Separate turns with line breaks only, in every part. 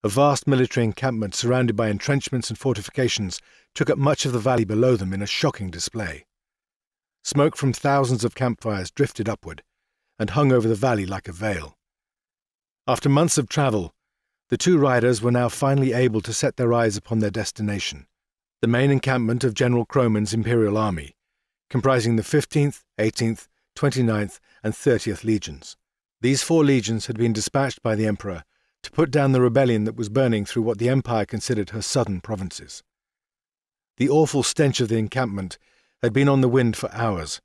A vast military encampment surrounded by entrenchments and fortifications took up much of the valley below them in a shocking display. Smoke from thousands of campfires drifted upward and hung over the valley like a veil. After months of travel, the two riders were now finally able to set their eyes upon their destination, the main encampment of General Croman's Imperial Army, comprising the 15th, 18th, 29th, and 30th Legions. These 4 legions had been dispatched by the Emperor to put down the rebellion that was burning through what the Empire considered her southern provinces. The awful stench of the encampment had been on the wind for hours.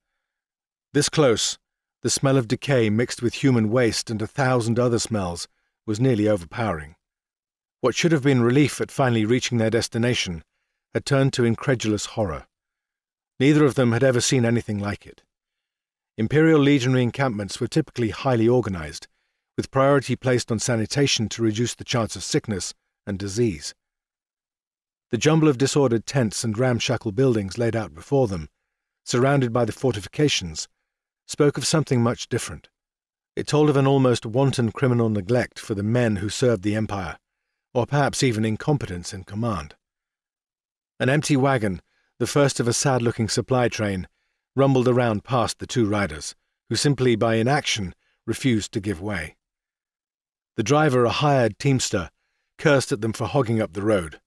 This close, the smell of decay mixed with human waste and 1,000 other smells was nearly overpowering. What should have been relief at finally reaching their destination had turned to incredulous horror. Neither of them had ever seen anything like it. Imperial Legionary encampments were typically highly organized, with priority placed on sanitation to reduce the chance of sickness and disease. The jumble of disordered tents and ramshackle buildings laid out before them, surrounded by the fortifications, spoke of something much different. It told of an almost wanton criminal neglect for the men who served the Empire, or perhaps even incompetence in command. An empty wagon, the first of a sad-looking supply train, rumbled around past the two riders, who simply by inaction refused to give way. The driver, a hired teamster, cursed at them for hogging up the road.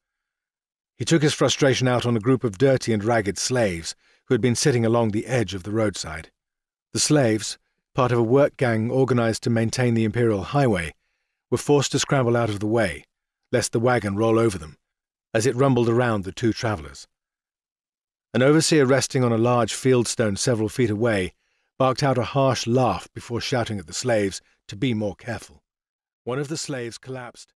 He took his frustration out on a group of dirty and ragged slaves who had been sitting along the edge of the roadside. The slaves, part of a work gang organized to maintain the Imperial Highway, were forced to scramble out of the way, lest the wagon roll over them, as it rumbled around the two travellers. An overseer resting on a large fieldstone several feet away barked out a harsh laugh before shouting at the slaves to be more careful. One of the slaves collapsed